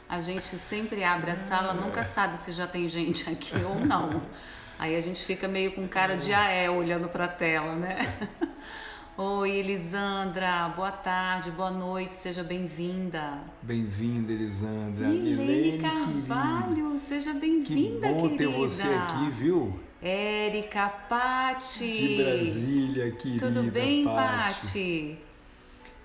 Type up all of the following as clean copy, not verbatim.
A gente sempre abre a sala, nunca sabe se já tem gente aqui ou não. Aí a gente fica meio com cara de aé olhando para a tela, né? Oi, Elisandra, boa tarde, boa noite, seja bem-vinda. Bem-vinda, Elisandra. Milene Milene, querida. Carvalho, seja Que bem-vinda, bom ter querida. você aqui, viu? Érica, De Pati. Brasília, querida Tudo bem, Pati. Pati?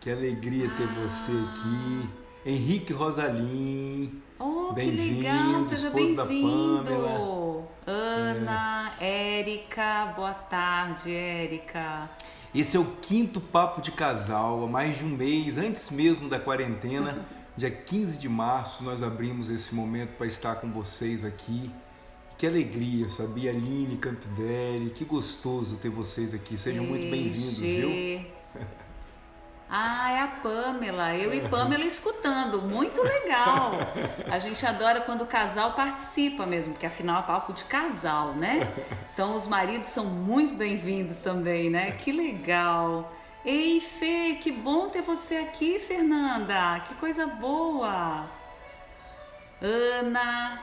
Que alegria ter você aqui. Henrique Rosalim, Oh, que legal, bem-vindo, seja esposo da Pamela. bem-vindo. Ana, Érica, boa tarde, Érica. Esse é o quinto papo de casal, há mais de um mês, antes mesmo da quarentena. Dia 15 de março nós abrimos esse momento para estar com vocês aqui. Que alegria, sabia? Aline, Campidelli, que gostoso ter vocês aqui. Sejam muito bem-vindos, viu? Ah, é a Pamela. Eu e Pamela escutando. Muito legal. A gente adora quando o casal participa mesmo, porque afinal é papo de casal, né? Então os maridos são muito bem-vindos também, né? Que legal. Ei, Fê, que bom ter você aqui, Fernanda. Que coisa boa. Ana.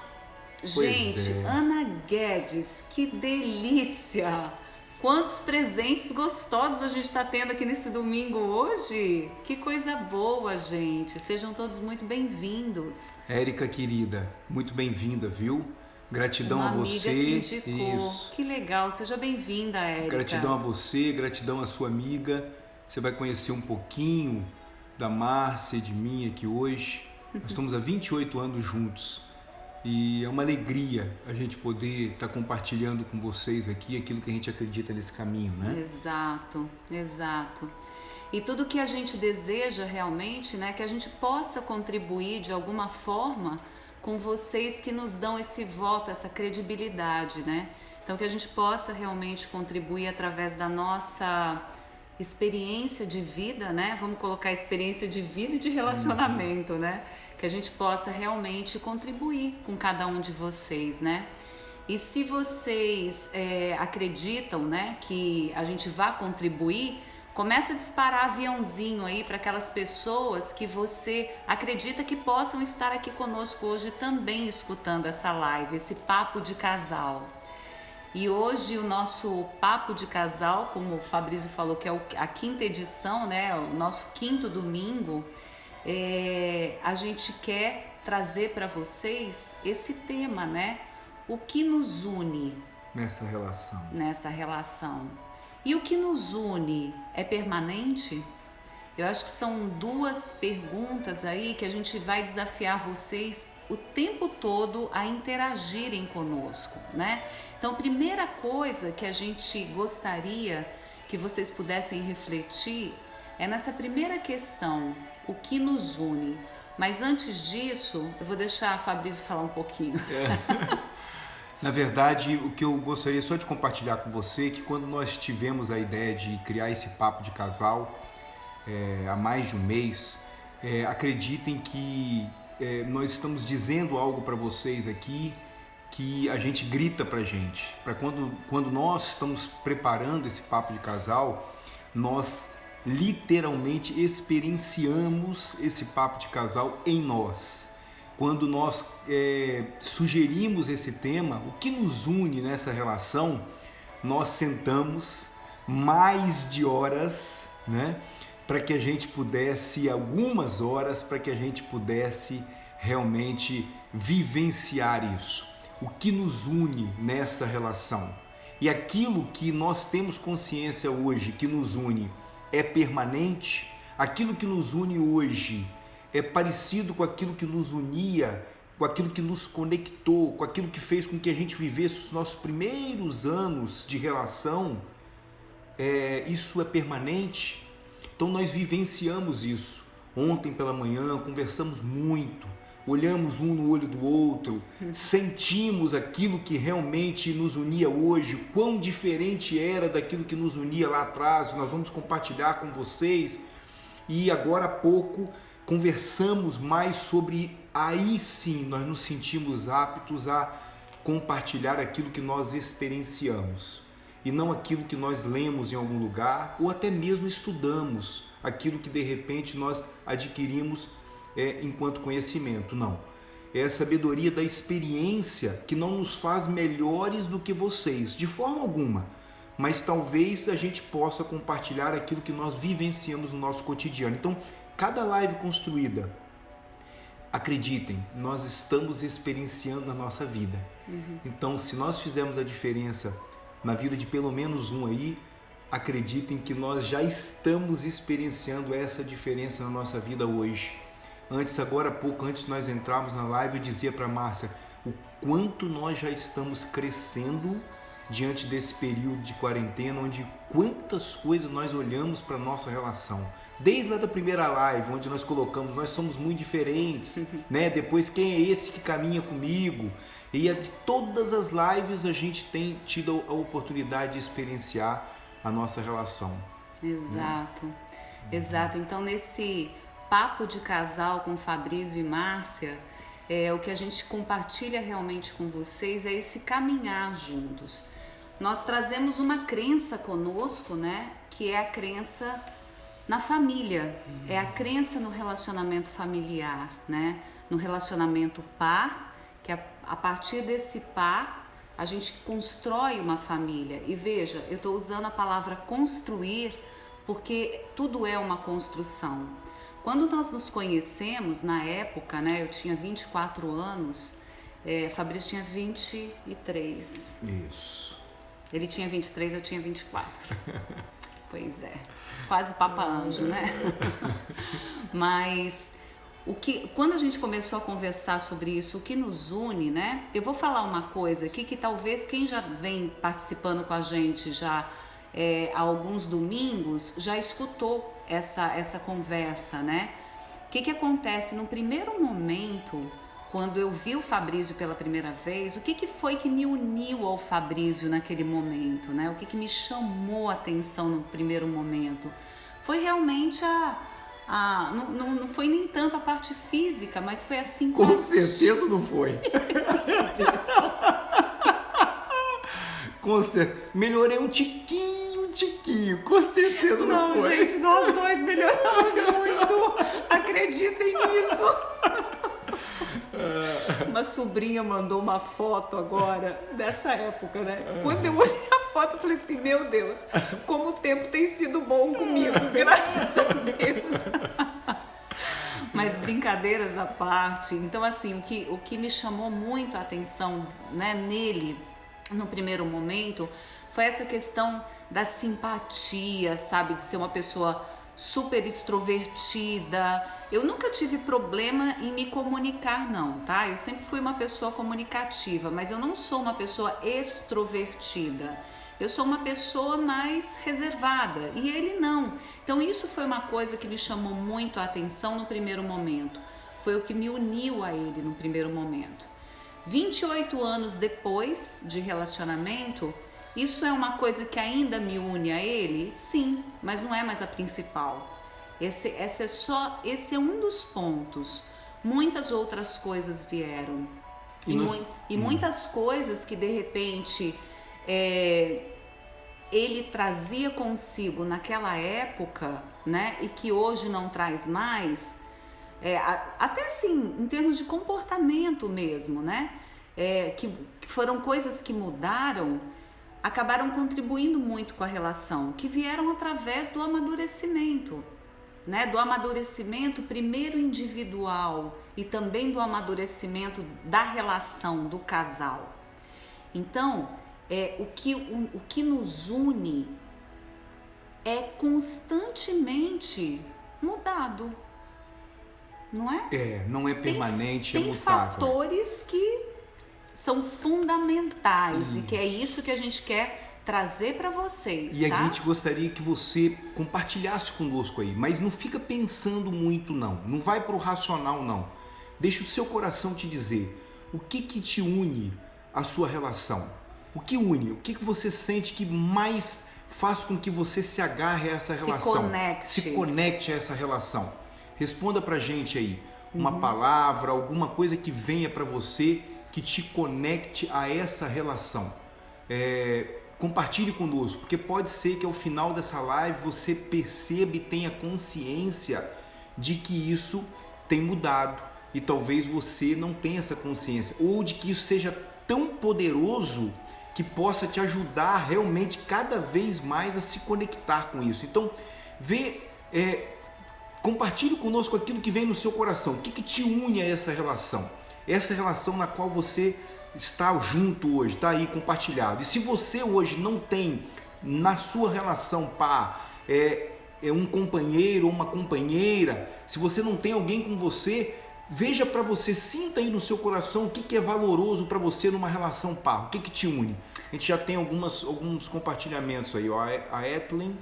Pois Gente, é. Ana Guedes, que delícia! Quantos presentes gostosos a gente está tendo aqui nesse domingo hoje! Que coisa boa, gente! Sejam todos muito bem-vindos. Érica, querida, muito bem-vinda, viu? Gratidão Uma a amiga você. que indicou. Isso. Que legal, seja bem-vinda, Érica. Gratidão a você, gratidão à sua amiga. Você vai conhecer um pouquinho da Márcia e de mim aqui hoje. Nós estamos há 28 anos juntos. E é uma alegria a gente poder estar compartilhando com vocês aqui aquilo que a gente acredita nesse caminho, né? Exato, exato. E tudo que a gente deseja realmente, né, que a gente possa contribuir de alguma forma com vocês que nos dão esse voto, essa credibilidade, né? Então que a gente possa realmente contribuir através da nossa experiência de vida, né? Vamos colocar experiência de vida e de relacionamento, né? Que a gente possa realmente contribuir com cada um de vocês, né? E se vocês acreditam, né, que a gente vai contribuir, começa a disparar aviãozinho aí para aquelas pessoas que você acredita que possam estar aqui conosco hoje também escutando essa live, esse papo de casal. E hoje o nosso papo de casal, como o Fabrício falou, que é a quinta edição, né, o nosso quinto domingo, a gente quer trazer para vocês esse tema, né? O que nos une Nessa relação. nessa relação? E o que nos une é permanente? Eu acho que são duas perguntas aí que a gente vai desafiar vocês o tempo todo a interagirem conosco, né? Então, primeira coisa que a gente gostaria que vocês pudessem refletir é nessa primeira questão, o que nos une. Mas antes disso, eu vou deixar a Fabrício falar um pouquinho. Na verdade, o que eu gostaria só de compartilhar com você é que quando nós tivemos a ideia de criar esse papo de casal há mais de um mês, acreditem que nós estamos dizendo algo para vocês aqui que a gente grita pra gente. Para quando nós estamos preparando esse papo de casal, nós literalmente experienciamos esse papo de casal em nós. Quando nós sugerimos esse tema, o que nos une nessa relação, nós sentamos mais de horas, né, para que a gente pudesse, algumas horas, para que a gente pudesse realmente vivenciar isso. O que nos une nessa relação. E aquilo que nós temos consciência hoje que nos une é permanente, aquilo que nos une hoje é parecido com aquilo que nos unia, com aquilo que nos conectou, com aquilo que fez com que a gente vivesse os nossos primeiros anos de relação, isso é permanente. Então nós vivenciamos isso. Ontem pela manhã conversamos muito, olhamos um no olho do outro, sentimos aquilo que realmente nos unia hoje, quão diferente era daquilo que nos unia lá atrás. Nós vamos compartilhar com vocês. E agora há pouco conversamos mais sobre, aí sim nós nos sentimos aptos a compartilhar aquilo que nós experienciamos e não aquilo que nós lemos em algum lugar ou até mesmo estudamos, aquilo que de repente nós adquirimos enquanto conhecimento. Não, é a sabedoria da experiência que não nos faz melhores do que vocês, de forma alguma. Mas talvez a gente possa compartilhar aquilo que nós vivenciamos no nosso cotidiano. Então, cada live construída, acreditem, nós estamos experienciando na nossa vida. Então, se nós fizermos a diferença na vida de pelo menos um aí, acreditem que nós já estamos experienciando essa diferença na nossa vida hoje. Agora há pouco, antes de nós entrarmos na live, eu dizia para a Márcia o quanto nós já estamos crescendo diante desse período de quarentena, onde quantas coisas nós olhamos para a nossa relação. Desde lá da primeira live, onde nós colocamos, nós somos muito diferentes, né? Depois, quem é esse que caminha comigo? E de todas as lives a gente tem tido a oportunidade de experienciar a nossa relação. Exato, exato. Então, nesse papo de casal com Fabrício e Márcia, o que a gente compartilha realmente com vocês é esse caminhar juntos. Nós trazemos uma crença conosco, né? Que é a crença na família, é a crença no relacionamento familiar, né? No relacionamento par, que a partir desse par a gente constrói uma família. E veja, eu estou usando a palavra construir porque tudo é uma construção. Quando nós nos conhecemos, na época, né? Eu tinha 24 anos, Fabrício tinha 23. Isso. Ele tinha 23, eu tinha 24. Pois é, quase Papa Anjo, né? Mas quando a gente começou a conversar sobre isso, o que nos une, né? Eu vou falar uma coisa aqui que talvez quem já vem participando com a gente já há alguns domingos já escutou essa conversa, né? O que acontece? No primeiro momento, quando eu vi o Fabrício pela primeira vez, o que foi que me uniu ao Fabrício naquele momento, né? O que me chamou a atenção no primeiro momento? Foi realmente não foi nem tanto a parte física, mas foi assim... Com certeza não foi. Com certeza. Melhorei um tiquinho, com certeza não foi. Não, gente, nós dois melhoramos muito. Acreditem nisso. Uma sobrinha mandou uma foto agora, dessa época, né? Quando eu olhei a foto, eu falei assim, meu Deus, como o tempo tem sido bom comigo, graças a Deus. Mas brincadeiras à parte, então assim, o que me chamou muito a atenção, né, nele, no primeiro momento, foi essa questão da simpatia, sabe? De ser uma pessoa super extrovertida. Eu nunca tive problema em me comunicar, não, tá? Eu sempre fui uma pessoa comunicativa, mas eu não sou uma pessoa extrovertida. Eu sou uma pessoa mais reservada e ele não. Então isso foi uma coisa que me chamou muito a atenção no primeiro momento. Foi o que me uniu a ele no primeiro momento. 28 anos depois de relacionamento, isso é uma coisa que ainda me une a ele? Sim, mas não é mais a principal. Esse é um dos pontos. Muitas outras coisas vieram. E muitas coisas que de repente ele trazia consigo naquela época, né, e que hoje não traz mais, até assim, em termos de comportamento mesmo, né, que foram coisas que mudaram, acabaram contribuindo muito com a relação, que vieram através do amadurecimento, né? Do amadurecimento primeiro individual e também do amadurecimento da relação do casal. Então, o que nos une é constantemente mudado, não é? Não é permanente, é mutável. Tem fatores que são fundamentais e que é isso que a gente quer trazer para vocês, e tá? a gente gostaria que você compartilhasse conosco aí, mas não fica pensando muito não vai para o racional não. Deixa o seu coração te dizer o que te une à sua relação. O que une? O que você sente que mais faz com que você se agarre a essa relação? Se conecte a essa relação. Responda pra gente aí uma palavra, alguma coisa que venha para você que te conecte a essa relação. Compartilhe conosco, porque pode ser que ao final dessa live você perceba e tenha consciência de que isso tem mudado, e talvez você não tenha essa consciência, ou de que isso seja tão poderoso que possa te ajudar realmente cada vez mais a se conectar com isso. Então, compartilhe conosco aquilo que vem no seu coração. O que te une a essa relação? Essa relação na qual você está junto hoje, está aí compartilhado. E se você hoje não tem na sua relação um companheiro ou uma companheira, se você não tem alguém com você, veja para você, sinta aí no seu coração o que é valoroso para você numa relação par, o que te une. A gente já tem alguns compartilhamentos aí, ó. A Etlin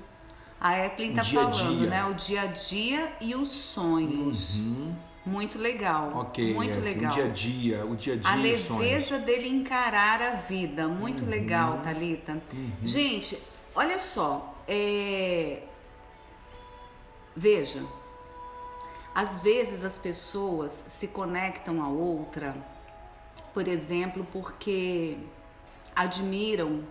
está falando, né? O dia a dia e os sonhos. Muito legal. Ok, muito legal. O dia a dia a e os sonhos. leveza dele encarar a vida. Muito legal, Thalita. Gente, olha só. Veja, às vezes as pessoas se conectam a outra, por exemplo, porque admiram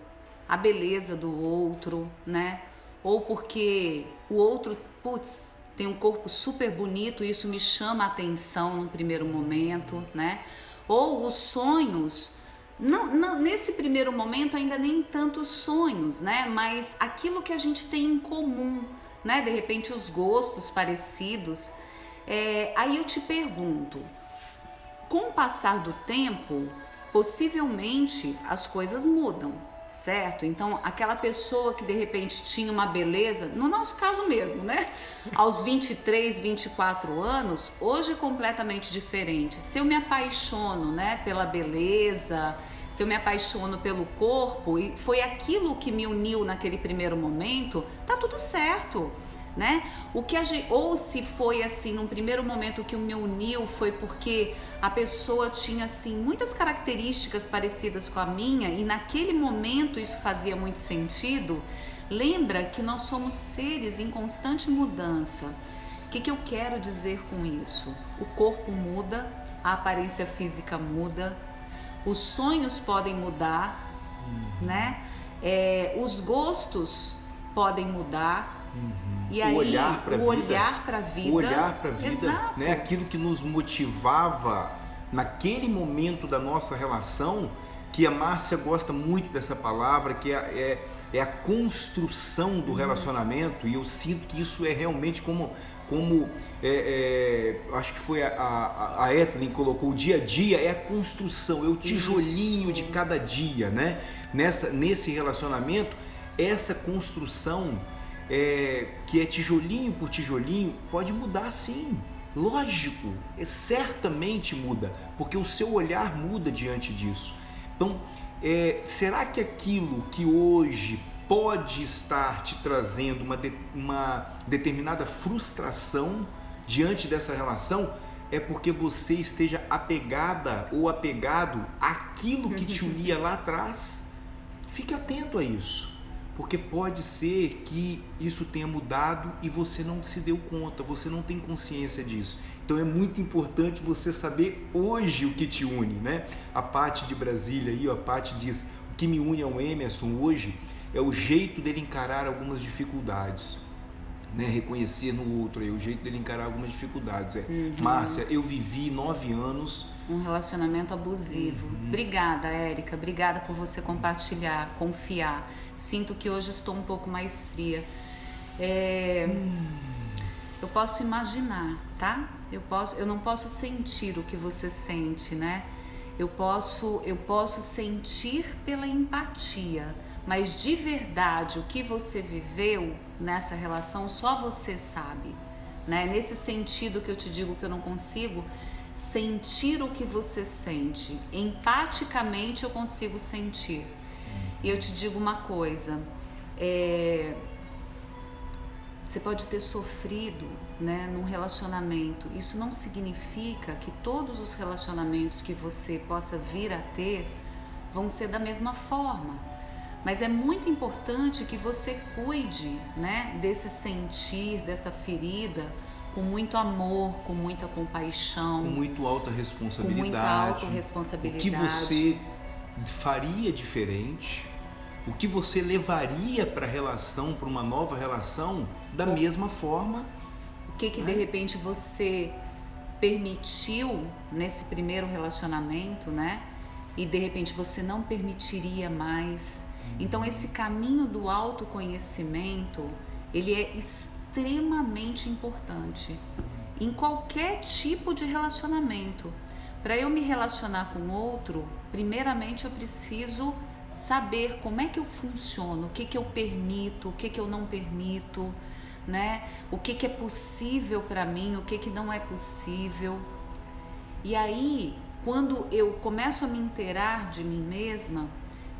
a beleza do outro, né? Ou porque o outro, tem um corpo super bonito e isso me chama a atenção no primeiro momento, né? Ou os sonhos, não, nesse primeiro momento ainda nem tantos sonhos, né? Mas aquilo que a gente tem em comum, né? De repente os gostos parecidos. Aí eu te pergunto, com o passar do tempo, possivelmente as coisas mudam, certo? Então, aquela pessoa que de repente tinha uma beleza, no nosso caso mesmo, né? Aos 23, 24 anos, hoje é completamente diferente. Se eu me apaixono, né, pela beleza, se eu me apaixono pelo corpo, e foi aquilo que me uniu naquele primeiro momento, tá tudo certo, né? Ou se foi assim, num primeiro momento que o me uniu foi porque a pessoa tinha assim muitas características parecidas com a minha e naquele momento isso fazia muito sentido. Lembra que nós somos seres em constante mudança. O que eu quero dizer com isso? O corpo muda, a aparência física muda, os sonhos podem mudar, né? Os gostos podem mudar. E aí, o olhar para a vida. O olhar para a vida, exato, né? Aquilo que nos motivava naquele momento da nossa relação, que a Márcia gosta muito dessa palavra, que é a construção do relacionamento, e eu sinto que isso é realmente como acho que foi a Etlin colocou, o dia a dia é a construção, é o tijolinho de cada dia, né? Nesse relacionamento, essa construção que é tijolinho por tijolinho, pode mudar sim, lógico, certamente muda, porque o seu olhar muda diante disso. Então, será que aquilo que hoje pode estar te trazendo uma determinada frustração diante dessa relação é porque você esteja apegada ou apegado àquilo que te unia lá atrás? Fique atento a isso. Porque pode ser que isso tenha mudado e você não se deu conta, você não tem consciência disso. Então é muito importante você saber hoje o que te une, né? A Paty de Brasília aí, a Paty diz, o que me une ao Emerson hoje é o jeito dele encarar algumas dificuldades, né? Reconhecer no outro aí, o jeito dele encarar algumas dificuldades. Márcia, eu vivi 9 anos... um relacionamento abusivo. Obrigada, Érica, obrigada por você compartilhar, confiar. Sinto que hoje estou um pouco mais fria. Eu posso imaginar, tá? Eu não posso sentir o que você sente, né? Eu posso sentir pela empatia, mas de verdade o que você viveu nessa relação só você sabe, né? Nesse sentido que eu te digo que eu não consigo sentir o que você sente. Empaticamente eu consigo sentir. E eu te digo uma coisa, você pode ter sofrido, né, num relacionamento. Isso não significa que todos os relacionamentos que você possa vir a ter vão ser da mesma forma. Mas é muito importante que você cuide, né, desse sentir, dessa ferida, com muito amor, com muita compaixão. Com muito alta responsabilidade. Com muita autorresponsabilidade. O que você faria diferente? O que você levaria para a relação, para uma nova relação, da mesma forma? O que de repente você permitiu nesse primeiro relacionamento, né? E de repente você não permitiria mais. Então esse caminho do autoconhecimento, ele é extremamente importante em qualquer tipo de relacionamento. Para eu me relacionar com outro, primeiramente eu preciso saber como é que eu funciono, o que que eu permito, o que que eu não permito, né? O que que é possível para mim, o que que não é possível. E aí, quando eu começo a me inteirar de mim mesma,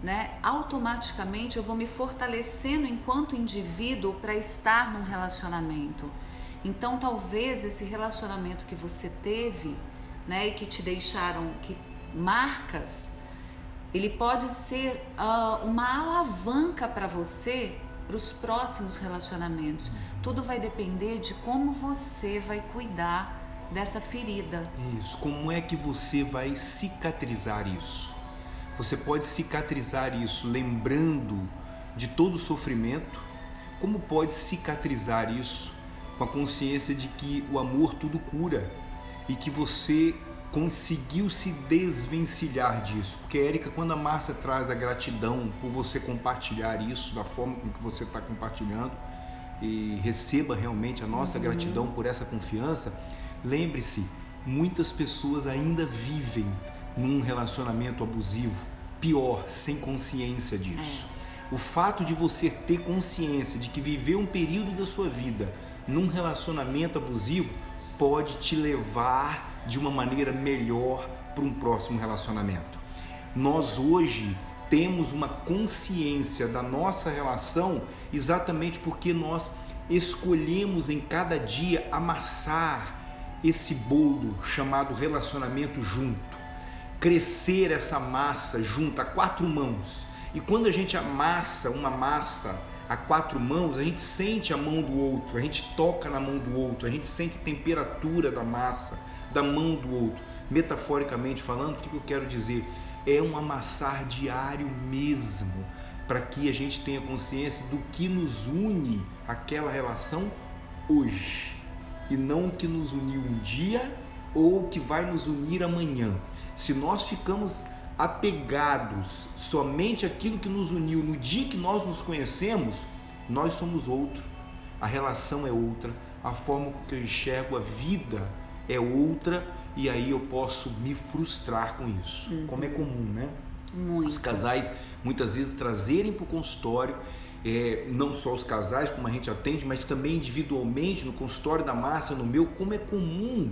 né, automaticamente eu vou me fortalecendo enquanto indivíduo para estar num relacionamento. Então, talvez esse relacionamento que você teve, né, e que te deixaram marcas, ele pode ser uma alavanca para você para os próximos relacionamentos. Tudo vai depender de como você vai cuidar dessa ferida. Isso. Como é que você vai cicatrizar isso? Você pode cicatrizar isso lembrando de todo o sofrimento. Como pode cicatrizar isso com a consciência de que o amor tudo cura e que você conseguiu se desvencilhar disso? Porque, Érica, quando a Márcia traz a gratidão por você compartilhar isso da forma com que você está compartilhando, e receba realmente a nossa gratidão por essa confiança, lembre-se, muitas pessoas ainda vivem num relacionamento abusivo, pior, sem consciência disso. O fato de você ter consciência de que viveu um período da sua vida num relacionamento abusivo pode te levar de uma maneira melhor para um próximo relacionamento. Nós hoje temos uma consciência da nossa relação exatamente porque nós escolhemos em cada dia amassar esse bolo chamado relacionamento junto, crescer essa massa junto a 4 mãos. E quando a gente amassa uma massa a 4 mãos, a gente sente a mão do outro, a gente toca na mão do outro, a gente sente a temperatura da massa, da mão do outro. Metaforicamente falando, o que eu quero dizer? É um amassar diário mesmo, para que a gente tenha consciência do que nos une aquela relação hoje, e não o que nos uniu um dia ou o que vai nos unir amanhã. Se nós ficamos apegados somente àquilo que nos uniu no dia que nós nos conhecemos, nós somos outro, a relação é outra, a forma que eu enxergo a vida é outra, e aí eu posso me frustrar com isso, como é comum, né? Muito. Os casais muitas vezes trazerem para o consultório, não só os casais como a gente atende, mas também individualmente no consultório da Márcia, no meu, como é comum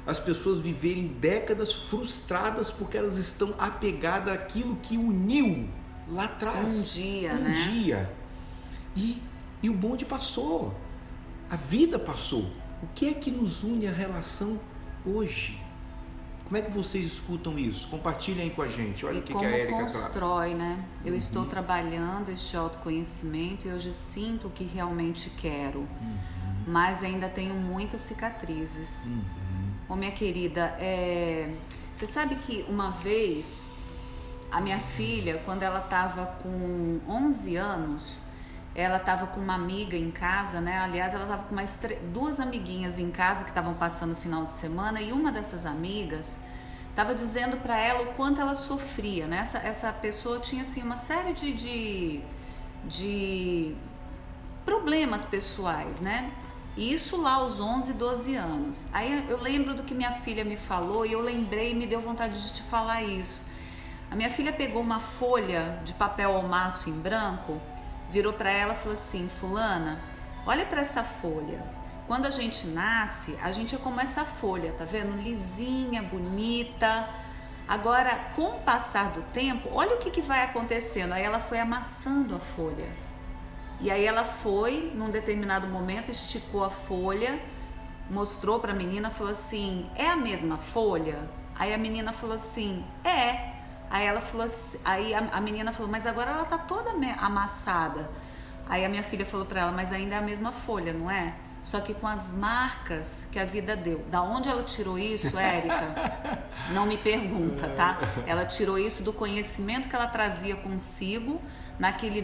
as pessoas viverem décadas frustradas porque elas estão apegadas àquilo que uniu lá atrás. Um dia. E o bonde passou, a vida passou. O que é que nos une a relação hoje? Como é que vocês escutam isso? Compartilhem aí com a gente. Olha o que a Érica traz. Como constrói, né? Eu estou trabalhando este autoconhecimento e hoje sinto o que realmente quero, mas ainda tenho muitas cicatrizes. Ô, minha querida, você sabe que uma vez a minha filha, quando ela estava com 11 anos, ela estava com uma amiga em casa, né? Aliás, ela estava com mais 2 amiguinhas em casa que estavam passando o final de semana, e uma dessas amigas estava dizendo para ela o quanto ela sofria, né? Essa pessoa tinha assim uma série de problemas pessoais, né? E isso lá aos 11, 12 anos. Aí eu lembro do que minha filha me falou e eu lembrei e me deu vontade de te falar isso. A minha filha pegou uma folha de papel almaço em branco, virou para ela e falou assim: fulana, olha para essa folha. Quando a gente nasce, a gente é como essa folha, tá vendo? Lisinha, bonita. Agora, com o passar do tempo, olha o que vai acontecendo. Aí ela foi amassando a folha. E aí ela foi, num determinado momento, esticou a folha, mostrou para a menina, falou assim: é a mesma folha? Aí a menina falou assim: é. Aí ela falou assim, aí a menina falou: mas agora ela tá toda amassada. Aí a minha filha falou para ela: mas ainda é a mesma folha, não é? Só que com as marcas que a vida deu. Da onde ela tirou isso, Érica? Não me pergunta, tá? Ela tirou isso do conhecimento que ela trazia consigo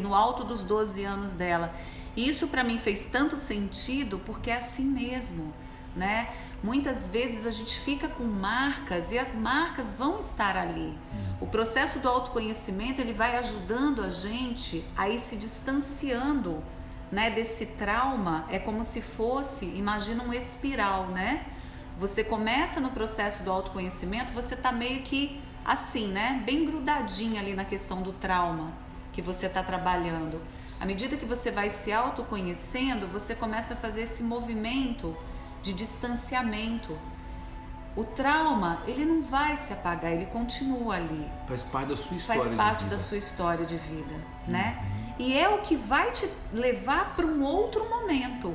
no alto dos 12 anos dela. E isso para mim fez tanto sentido, porque é assim mesmo. né? Muitas vezes a gente fica com marcas e as marcas vão estar ali. O processo do autoconhecimento, ele vai ajudando a gente a ir se distanciando, né, desse trauma. É como se fosse, imagina um espiral, né? Você começa no processo do autoconhecimento, você tá meio que assim, né? Bem grudadinho ali na questão do trauma que você tá trabalhando. À medida que você vai se autoconhecendo, você começa a fazer esse movimento de distanciamento. O trauma, ele não vai se apagar, ele continua ali. Faz parte da sua história. Faz parte da sua história de vida, né? E é o que vai te levar para um outro momento.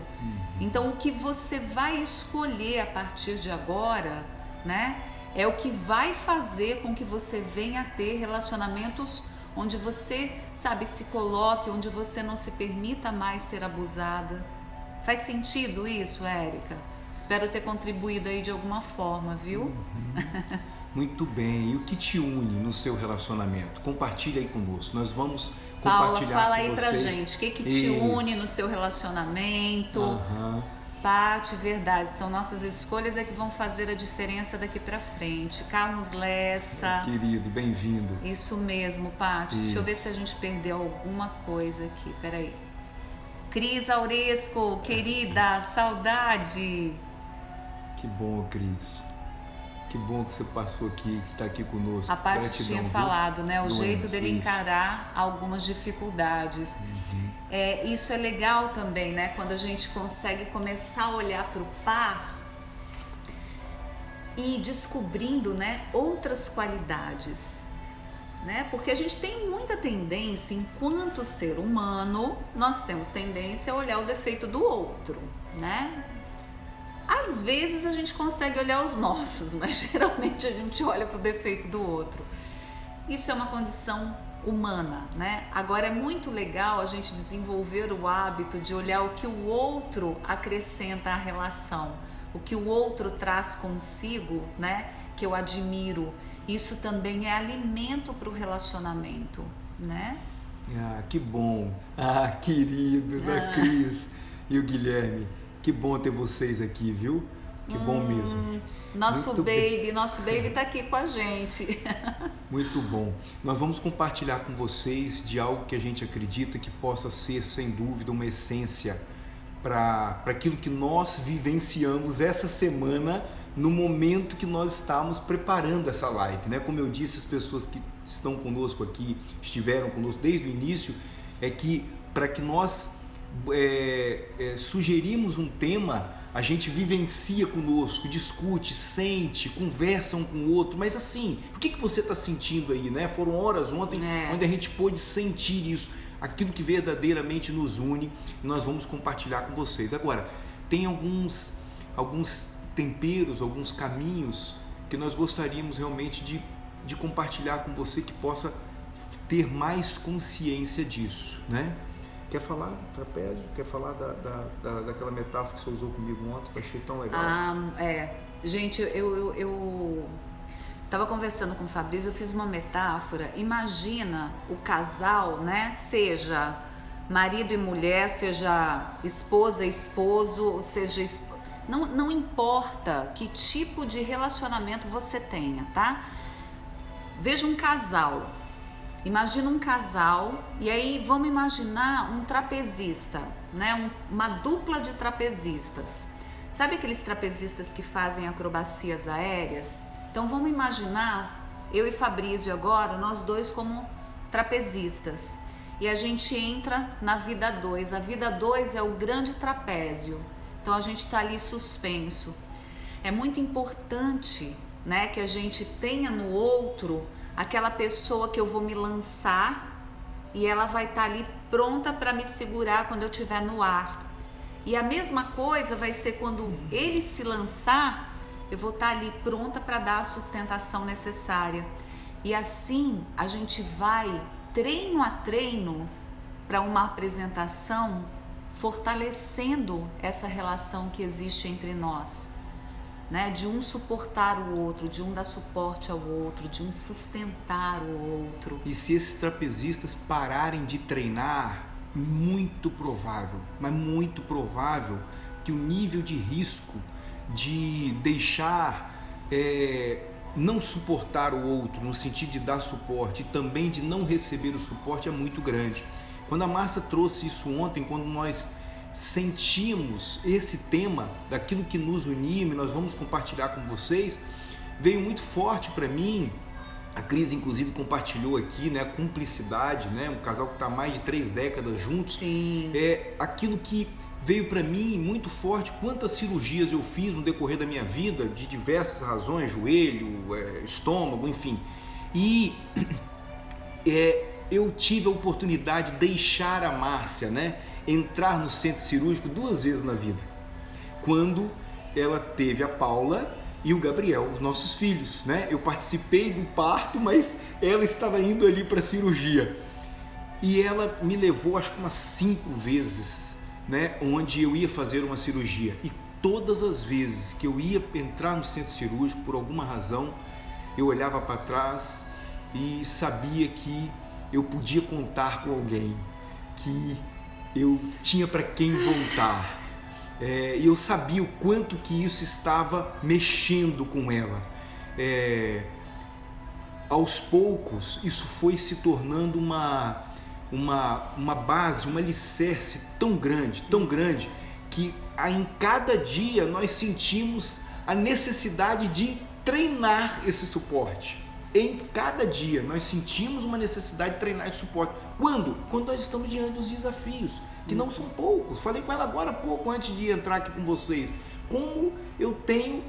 Então, o que você vai escolher a partir de agora, né? É o que vai fazer com que você venha a ter relacionamentos onde você, sabe, se coloque, onde você não se permita mais ser abusada. Faz sentido isso, Érica? Espero ter contribuído aí de alguma forma, viu? Muito bem. E o que te une no seu relacionamento? Compartilha aí conosco. Nós vamos Paula, compartilhar fala com aí pra vocês. gente. O que te une no seu relacionamento? Pati, verdade. São nossas escolhas é que vão fazer a diferença daqui pra frente. Carlos Lessa. Querido, bem-vindo. Isso mesmo, Pati. Deixa eu ver se a gente perdeu alguma coisa aqui. Peraí. Cris Auresco, querida, saudade. Que bom, Cris. Que bom que você passou aqui, que está aqui conosco. A Paty tinha falado, né? O jeito dele encarar algumas dificuldades. Isso é legal também, né? Quando a gente consegue começar a olhar para o par e descobrindo, né, outras qualidades. Né? Porque a gente tem muita tendência, enquanto ser humano, nós temos tendência a olhar o defeito do outro, né? Às vezes a gente consegue olhar os nossos, mas geralmente a gente olha para o defeito do outro. Isso é uma condição humana, né? Agora é muito legal a gente desenvolver o hábito de olhar o que o outro acrescenta à relação, o que o outro traz consigo, né? Que eu admiro. Isso também é alimento para o relacionamento, né? Ah, que bom. Ah, queridos, a Cris e o Guilherme. Que bom ter vocês aqui, viu? Que bom mesmo. Nosso baby tá aqui com a gente. Muito bom. Nós vamos compartilhar com vocês de algo que a gente acredita que possa ser, sem dúvida, uma essência para aquilo que nós vivenciamos essa semana, no momento que nós estávamos preparando essa live, né? Como eu disse, as pessoas que estão conosco aqui, estiveram conosco desde o início, é que para que nós sugerimos um tema, a gente vivencia conosco, discute, sente, conversa um com o outro, mas assim, o que você está sentindo aí, né? Foram horas ontem onde a gente pôde sentir isso, aquilo que verdadeiramente nos une, e nós vamos compartilhar com vocês. Agora, tem alguns temperos, alguns caminhos que nós gostaríamos realmente de compartilhar com você, que possa ter mais consciência disso, né? Quer falar trapézio? Quer falar daquela metáfora que você usou comigo ontem, que eu achei tão legal? Gente, eu estava conversando com o Fabrício, eu fiz uma metáfora. Imagina o casal, né? Seja marido e mulher, seja esposa e esposo, seja não importa que tipo de relacionamento você tenha, tá? Veja um casal. Imagina um casal, e aí vamos imaginar um trapezista, né? Uma dupla de trapezistas. Sabe aqueles trapezistas que fazem acrobacias aéreas? Então vamos imaginar, eu e Fabrício agora, nós dois como trapezistas. E a gente entra na vida 2. A vida 2 é o grande trapézio. Então a gente está ali suspenso. É muito importante, né, que a gente tenha no outro aquela pessoa que eu vou me lançar e ela vai estar ali pronta para me segurar quando eu estiver no ar. E a mesma coisa vai ser quando ele se lançar, eu vou estar ali pronta para dar a sustentação necessária. E assim a gente vai, treino a treino, para uma apresentação, fortalecendo essa relação que existe entre nós. Né, de um suportar o outro, de um dar suporte ao outro, de um sustentar o outro. E se esses trapezistas pararem de treinar, muito provável, mas muito provável, que o nível de risco de deixar, não suportar o outro, no sentido de dar suporte, e também de não receber o suporte, é muito grande. Quando a Márcia trouxe isso ontem, quando nós sentimos esse tema daquilo que nos unia, e nós vamos compartilhar com vocês, veio muito forte para mim. A Cris inclusive compartilhou aqui, né, a cumplicidade, né, um casal que está há mais de 3 décadas juntos. Sim. É aquilo que veio para mim muito forte. Quantas cirurgias eu fiz no decorrer da minha vida, de diversas razões, joelho, estômago, enfim, e eu tive a oportunidade de deixar a Márcia, né, entrar no centro cirúrgico 2 vezes na vida, quando ela teve a Paula e o Gabriel, os nossos filhos, né? Eu participei do parto, mas ela estava indo ali para a cirurgia, e ela me levou acho que umas 5 vezes, né, onde eu ia fazer uma cirurgia, e todas as vezes que eu ia entrar no centro cirúrgico, por alguma razão, eu olhava para trás e sabia que eu podia contar com alguém, que eu tinha para quem voltar. E eu sabia o quanto que isso estava mexendo com ela. Aos poucos, isso foi se tornando uma base, um alicerce tão grande, que em cada dia nós sentimos a necessidade de treinar esse suporte. Em cada dia nós sentimos uma necessidade de treinar esse suporte. Quando? Quando nós estamos diante dos desafios, que não são poucos. Falei com ela agora há pouco, antes de entrar aqui com vocês, como eu tenho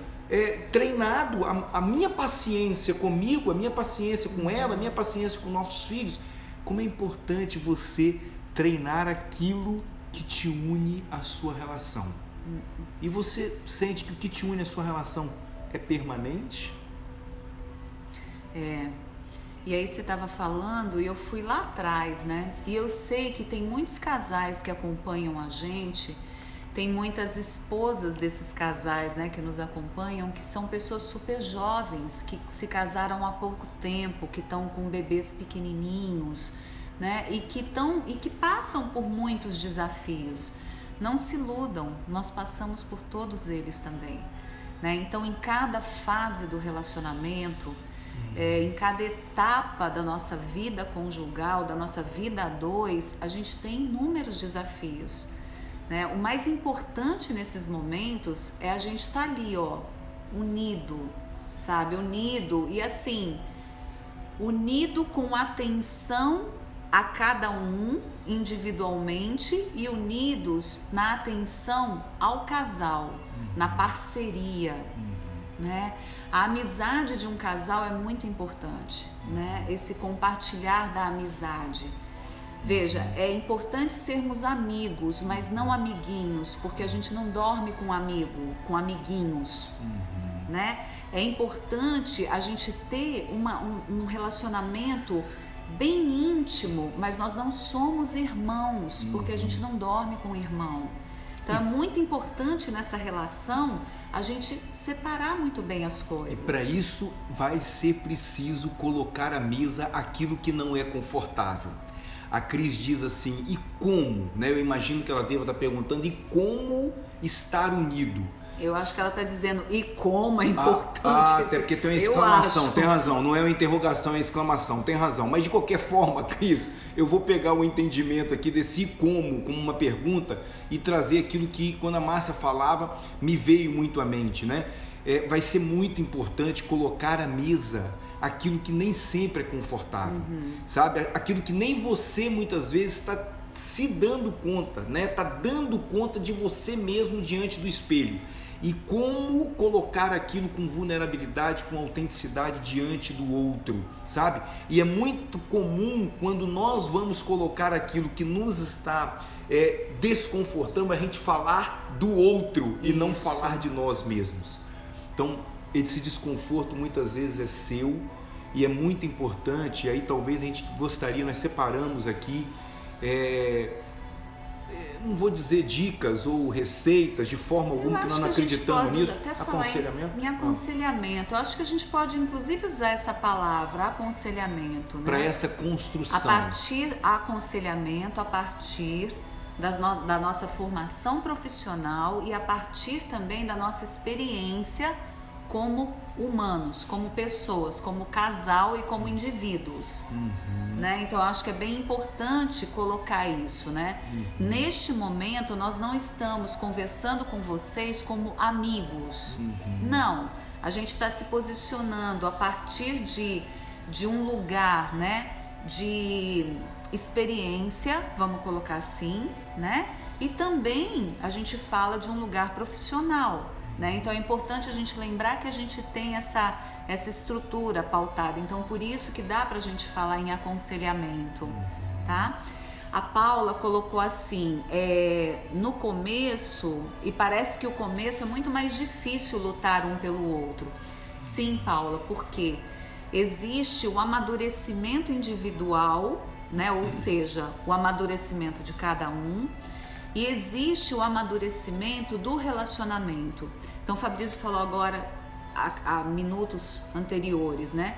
treinado a minha paciência comigo, a minha paciência com ela, a minha paciência com nossos filhos. Como é importante você treinar aquilo que te une à sua relação. E você sente que o que te une à sua relação é permanente? E aí você estava falando e eu fui lá atrás, né? E eu sei que tem muitos casais que acompanham a gente, tem muitas esposas desses casais, né, que nos acompanham, que são pessoas super jovens, que se casaram há pouco tempo, que estão com bebês pequenininhos, né? E que passam por muitos desafios. Não se iludam, nós passamos por todos eles também, né? Então, em cada fase do relacionamento, em cada etapa da nossa vida conjugal, da nossa vida a dois, a gente tem inúmeros desafios, né? O mais importante nesses momentos é a gente estar ali, unido, sabe? Unido e assim, unido com atenção a cada um individualmente e unidos na atenção ao casal, na parceria, né? A amizade de um casal é muito importante, né? Esse compartilhar da amizade. Veja, é importante sermos amigos, mas não amiguinhos, porque a gente não dorme com amigo, com amiguinhos, né? É importante a gente ter um relacionamento bem íntimo, mas nós não somos irmãos, porque a gente não dorme com o irmão. Então é muito importante nessa relação a gente separar muito bem as coisas. E para isso vai ser preciso colocar à mesa aquilo que não é confortável. A Cris diz assim, e como? Né? Eu imagino que ela deva estar perguntando, e como estar unido? Eu acho que ela está dizendo, e como é importante. Até porque tem uma exclamação, tem razão, não é uma interrogação, é uma exclamação, tem razão. Mas de qualquer forma, Cris, eu vou pegar o entendimento aqui desse como uma pergunta e trazer aquilo que, quando a Márcia falava, me veio muito à mente, né? Vai ser muito importante colocar à mesa aquilo que nem sempre é confortável, sabe? Aquilo que nem você muitas vezes está se dando conta, né? Está dando conta de você mesmo diante do espelho. E como colocar aquilo com vulnerabilidade, com autenticidade diante do outro, sabe? E é muito comum quando nós vamos colocar aquilo que nos está desconfortando, a gente falar do outro e não falar de nós mesmos. Então, esse desconforto muitas vezes é seu e é muito importante. E aí talvez a gente gostaria, nós separamos aqui, não vou dizer dicas ou receitas de forma alguma, que nós não acreditamos nisso. Aconselhamento? Em aconselhamento. Eu acho que a gente pode inclusive usar essa palavra, aconselhamento, né? Para essa construção. Aconselhamento a partir da nossa formação profissional e a partir também da nossa experiência como humanos, como pessoas, como casal e como indivíduos, né? Então, eu acho que é bem importante colocar isso, né? Neste momento, nós não estamos conversando com vocês como amigos, não. A gente está se posicionando a partir de um lugar, né? De experiência, vamos colocar assim, né? E também a gente fala de um lugar profissional, né? Então é importante a gente lembrar que a gente tem essa estrutura pautada. Então por isso que dá pra gente falar em aconselhamento, tá? A Paula colocou assim, no começo, e parece que o começo é muito mais difícil lutar um pelo outro. Sim, Paula, porque existe o amadurecimento individual, né? Ou seja, o amadurecimento de cada um, e existe o amadurecimento do relacionamento. Então, o Fabrício falou agora, há minutos anteriores, né?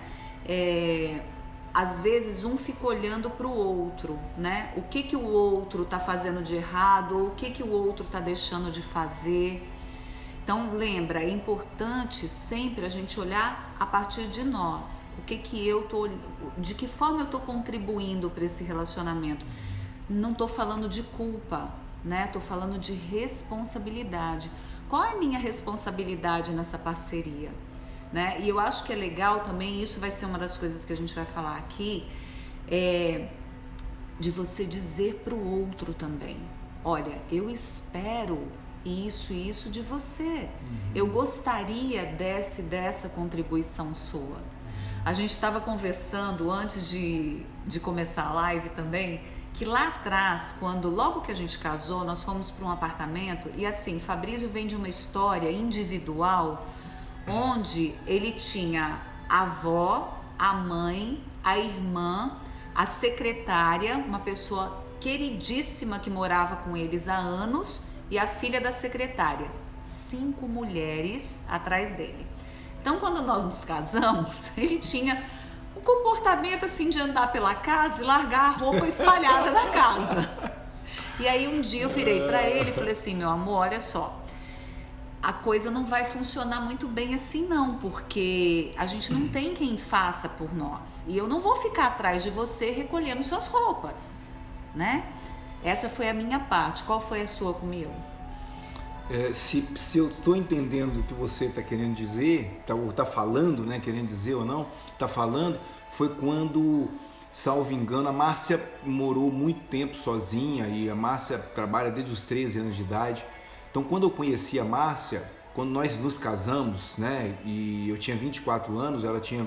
Às vezes um fica olhando para o outro, né? O que o outro está fazendo de errado, ou o que o outro está deixando de fazer. Então, lembra, é importante sempre a gente olhar a partir de nós. De que forma eu tô contribuindo para esse relacionamento? Não tô falando de culpa, né? Tô falando de responsabilidade. Qual é a minha responsabilidade nessa parceria, né? E eu acho que é legal também, isso vai ser uma das coisas que a gente vai falar aqui, de você dizer para o outro também: olha, eu espero isso e isso de você. Eu gostaria dessa contribuição sua. A gente estava conversando antes de começar a live também, que lá atrás, logo que a gente casou, nós fomos para um apartamento e assim, Fabrício vem de uma história individual onde ele tinha a avó, a mãe, a irmã, a secretária, uma pessoa queridíssima que morava com eles há anos, e a filha da secretária. 5 mulheres atrás dele. Então, quando nós nos casamos, ele tinha um comportamento assim de andar pela casa e largar a roupa espalhada na casa. E aí um dia eu virei para ele e falei assim: meu amor, olha só, a coisa não vai funcionar muito bem assim não, porque a gente não tem quem faça por nós. E eu não vou ficar atrás de você recolhendo suas roupas, né? Essa foi a minha parte. Qual foi a sua comigo? Se eu estou entendendo o que você está querendo dizer, ou está falando, né? Querendo dizer ou não, está falando, foi quando, salvo engano, a Márcia morou muito tempo sozinha, e a Márcia trabalha desde os 13 anos de idade. Então, quando eu conheci a Márcia, quando nós nos casamos, né? E eu tinha 24 anos, ela tinha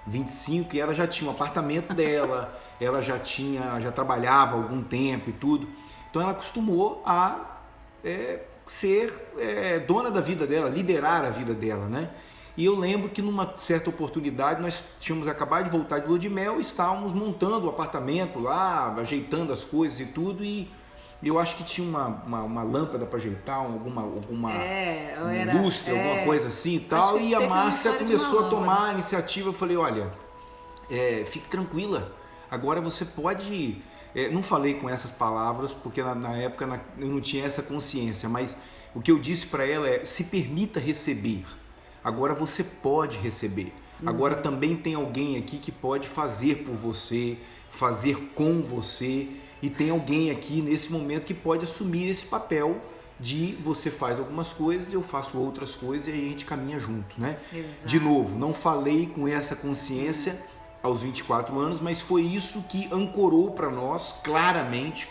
25, e ela já tinha um apartamento dela, ela já trabalhava há algum tempo e tudo. Então ela acostumou a ser dona da vida dela, liderar a vida dela, né? E eu lembro que numa certa oportunidade nós tínhamos acabado de voltar de lua de mel e estávamos montando o apartamento lá, ajeitando as coisas e tudo, e eu acho que tinha uma lâmpada para ajeitar, alguma lustre, alguma coisa assim e tal, e a Márcia começou a tomar a iniciativa. Eu falei: olha, fique tranquila, agora você pode... não falei com essas palavras, porque na época eu não tinha essa consciência, mas o que eu disse para ela é: se permita receber, agora você pode receber, agora também tem alguém aqui que pode fazer por você, fazer com você, e tem alguém aqui nesse momento que pode assumir esse papel de você faz algumas coisas, eu faço outras coisas, e aí a gente caminha junto, né? Exato. De novo, não falei com essa consciência aos 24 anos, mas foi isso que ancorou para nós claramente.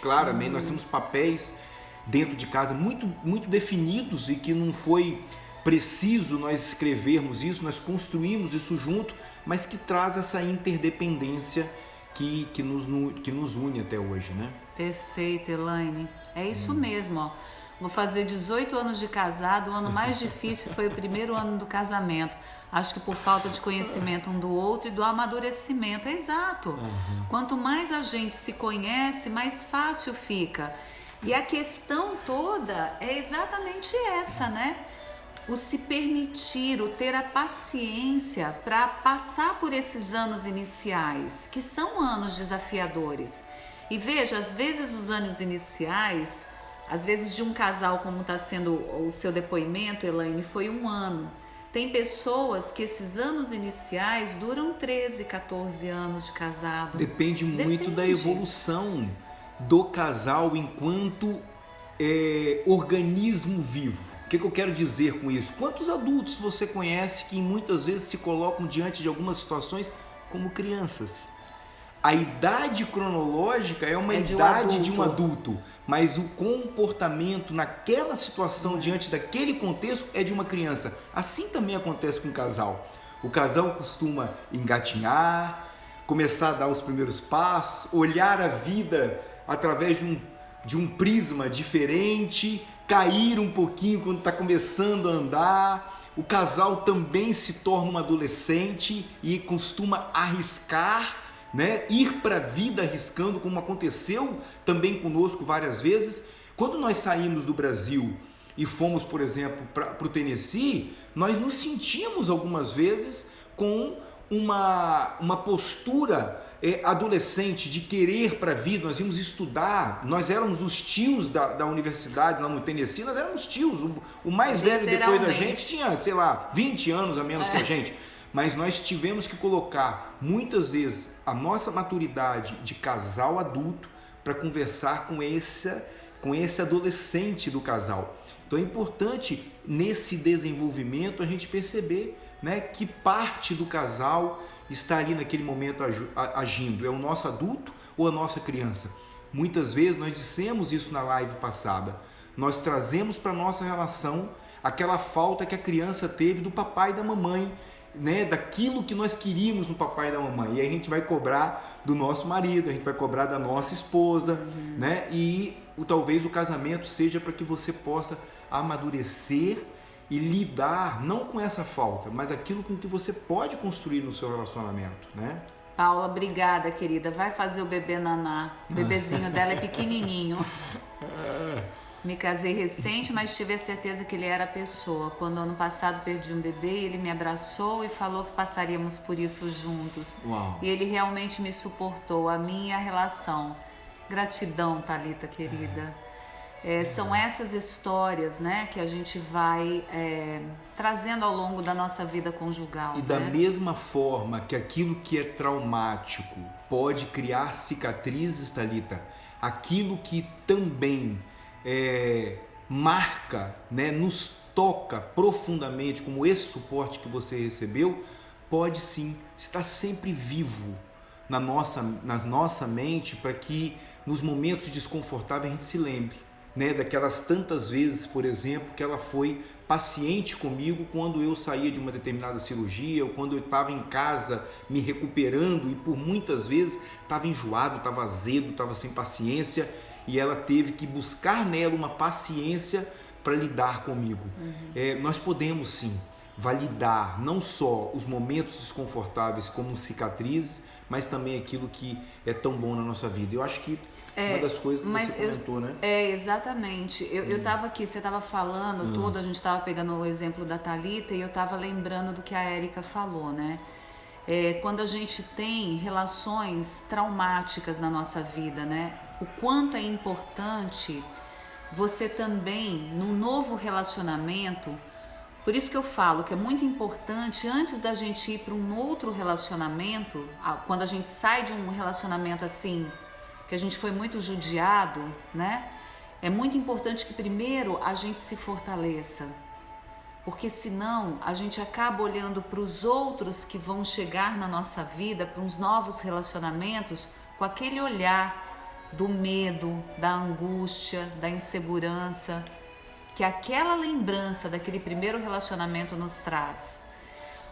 Nós temos papéis dentro de casa muito, muito definidos, e que não foi preciso nós escrevermos isso, nós construímos isso junto, mas que traz essa interdependência que nos une até hoje, né? Perfeito, Elaine. É isso mesmo, ó. Vou fazer 18 anos de casado, o ano mais difícil foi o primeiro ano do casamento. Acho que por falta de conhecimento um do outro e do amadurecimento. É exato. Quanto mais a gente se conhece, mais fácil fica. E a questão toda é exatamente essa, né? O se permitir, o ter a paciência para passar por esses anos iniciais, que são anos desafiadores. E veja, às vezes os anos iniciais às vezes de um casal, como está sendo o seu depoimento, Elaine, foi 1 ano. Tem pessoas que esses anos iniciais duram 13, 14 anos de casado. Depende muito da evolução do casal enquanto organismo vivo. O que eu quero dizer com isso? Quantos adultos você conhece que muitas vezes se colocam diante de algumas situações como crianças? A idade cronológica é uma idade de um adulto, mas o comportamento naquela situação, diante daquele contexto, é de uma criança. Assim também acontece com o casal. O casal costuma engatinhar, começar a dar os primeiros passos, olhar a vida através de um prisma diferente, cair um pouquinho quando está começando a andar. O casal também se torna um adolescente e costuma arriscar, né? Ir para a vida arriscando, como aconteceu também conosco várias vezes. Quando nós saímos do Brasil e fomos, por exemplo, para o Tennessee, nós nos sentimos algumas vezes com uma postura adolescente de querer para a vida. Nós íamos estudar, nós éramos os tios da universidade lá no Tennessee, nós éramos tios. O mais velho depois da gente tinha, sei lá, 20 anos a menos que a gente. Mas nós tivemos que colocar muitas vezes a nossa maturidade de casal adulto para conversar com esse adolescente do casal. Então é importante nesse desenvolvimento a gente perceber, né, que parte do casal está ali naquele momento agindo. É o nosso adulto ou a nossa criança? Muitas vezes nós dissemos isso na live passada. Nós trazemos para a nossa relação aquela falta que a criança teve do papai e da mamãe, né, daquilo que nós queríamos no papai e da mamãe, e aí a gente vai cobrar do nosso marido, a gente vai cobrar da nossa esposa, né, e talvez o casamento seja para que você possa amadurecer e lidar não com essa falta, mas aquilo com que você pode construir no seu relacionamento, né? Paula, obrigada, querida. Vai fazer o bebê naná. O bebezinho dela é pequenininho. Me casei recente, mas tive a certeza que ele era a pessoa. Quando ano passado perdi um bebê, ele me abraçou e falou que passaríamos por isso juntos. Uau. E ele realmente me suportou, a minha relação. Gratidão, Thalita, querida. São essas histórias, né, que a gente vai trazendo ao longo da nossa vida conjugal. E da mesma forma que aquilo que é traumático pode criar cicatrizes, Thalita, aquilo que também marca, né, nos toca profundamente, como esse suporte que você recebeu, pode sim estar sempre vivo na nossa mente, para que nos momentos desconfortáveis a gente se lembre, né, daquelas tantas vezes, por exemplo, que ela foi paciente comigo quando eu saía de uma determinada cirurgia, ou quando eu estava em casa me recuperando e por muitas vezes estava enjoado, estava azedo, estava sem paciência, e ela teve que buscar nela uma paciência para lidar comigo. Nós podemos sim validar não só os momentos desconfortáveis como cicatrizes, mas também aquilo que é tão bom na nossa vida. Eu acho que uma das coisas que você comentou, né? Exatamente. Eu estava aqui, você estava falando tudo, a gente estava pegando o exemplo da Thalita e eu estava lembrando do que a Érica falou, né? Quando a gente tem relações traumáticas na nossa vida, né? O quanto é importante você também, num novo relacionamento, por isso que eu falo que é muito importante, antes da gente ir para um outro relacionamento, quando a gente sai de um relacionamento assim, que a gente foi muito judiado, né? É muito importante que primeiro a gente se fortaleça, porque senão a gente acaba olhando para os outros que vão chegar na nossa vida, para uns novos relacionamentos, com aquele olhar do medo, da angústia, da insegurança, que aquela lembrança daquele primeiro relacionamento nos traz.